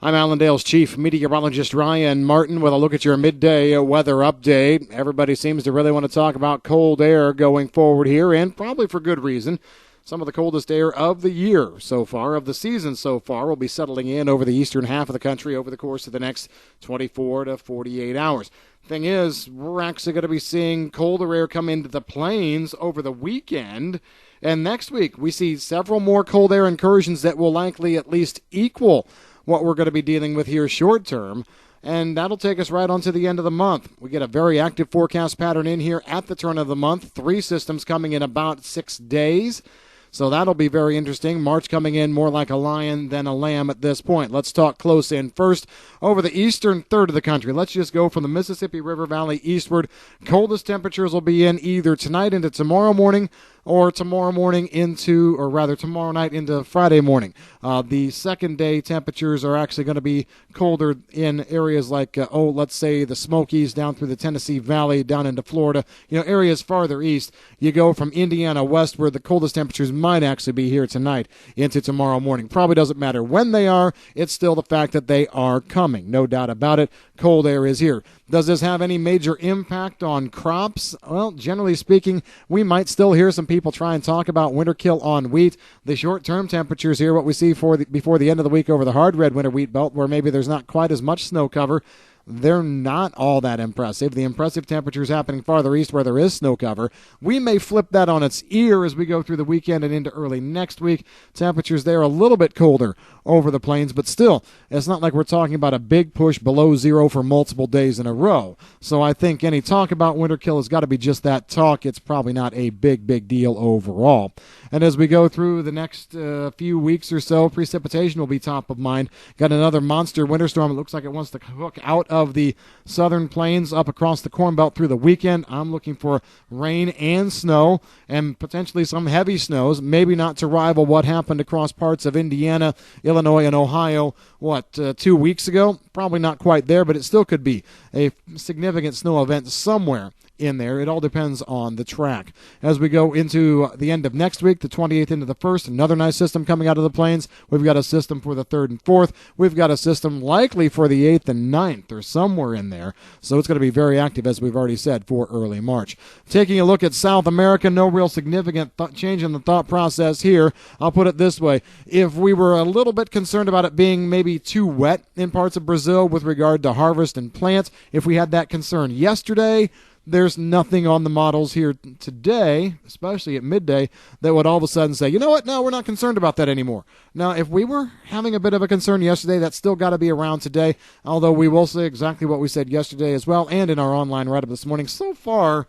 I'm Allendale's chief meteorologist Ryan Martin with a look at your midday weather update. Everybody seems to really want to talk about cold air going forward here, and probably for good reason. Some of the coldest air of the year so far, of the season so far, will be settling in over the eastern half of the country over the course of the next 24 to 48 hours. Thing is, we're actually going to be seeing colder air come into the plains over the weekend. And next week, we see several more cold air incursions that will likely at least equal what we're going to be dealing with here short term. And that'll take us right on to the end of the month. We get a very active forecast pattern in here at the turn of the month. 3 systems coming in about 6 days. So that'll be very interesting. March coming in more like a lion than a lamb at this point. Let's talk close in first over the eastern third of the country. Let's just go from the Mississippi River Valley eastward. Coldest temperatures will be in either tonight into tomorrow morning or tomorrow night into Friday morning. The second day temperatures are actually going to be colder in areas like, let's say the Smokies down through the Tennessee Valley, down into Florida, areas farther east. You go from Indiana westward, the coldest temperatures might actually be here tonight into tomorrow morning. Probably doesn't matter when they are. It's still the fact that they are coming. No doubt about it. Cold air is here. Does this have any major impact on crops? Well, generally speaking, we might still hear some people try and talk about winter kill on wheat. The short-term temperatures here, what we see before the end of the week over the hard red winter wheat belt, where maybe there's not quite as much snow cover, they're not all that impressive. The impressive temperatures happening farther east where there is snow cover. We may flip that on its ear as we go through the weekend and into early next week. Temperatures there a little bit colder over the plains, but still, it's not like we're talking about a big push below zero for multiple days in a row. So I think any talk about winter kill has got to be just that talk. It's probably not a big deal overall. And as we go through the next few weeks or so, precipitation will be top of mind. Got another monster winter storm. It looks like it wants to hook out of the southern plains up across the Corn Belt through the weekend. I'm looking for rain and snow and potentially some heavy snows, maybe not to rival what happened across parts of Indiana, Illinois, and Ohio, 2 weeks ago? Probably not quite there, but it still could be a significant snow event somewhere in there. It all depends on the track. As we go into the end of next week, the 28th into the 1st, another nice system coming out of the plains. We've got a system for the 3rd and 4th. We've got a system likely for the 8th and 9th or somewhere in there. So it's going to be very active, as we've already said, for early March. Taking a look at South America, no real significant change in the thought process here. I'll put it this way. If we were a little bit concerned about it being maybe too wet in parts of Brazil with regard to harvest and plant, if we had that concern yesterday, there's nothing on the models here today, especially at midday, that would all of a sudden say, you know what, no, we're not concerned about that anymore. Now, if we were having a bit of a concern yesterday, that's still got to be around today, although we will say exactly what we said yesterday as well and in our online write-up this morning. So far,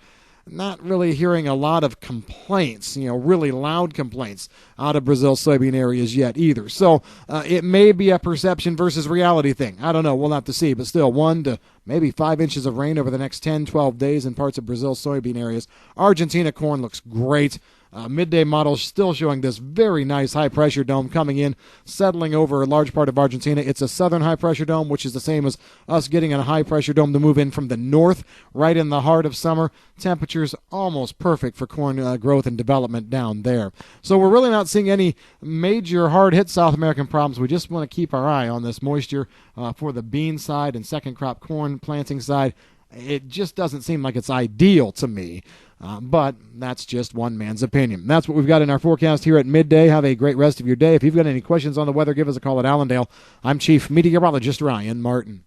not really hearing a lot of complaints, really loud complaints out of Brazil soybean areas yet either. So it may be a perception versus reality thing. I don't know. We'll have to see. But still, 1 to maybe 5 inches of rain over the next 10, 12 days in parts of Brazil soybean areas. Argentina corn looks great. Midday model still showing this very nice high-pressure dome coming in, settling over a large part of Argentina. It's a southern high-pressure dome, which is the same as us getting a high-pressure dome to move in from the north, right in the heart of summer. Temperatures almost perfect for corn growth and development down there. So we're really not seeing any major hard-hit South American problems. We just want to keep our eye on this moisture for the bean side and second crop corn planting side. It just doesn't seem like it's ideal to me. But that's just one man's opinion. That's what we've got in our forecast here at midday. Have a great rest of your day. If you've got any questions on the weather, give us a call at Allendale. I'm Chief Meteorologist Ryan Martin.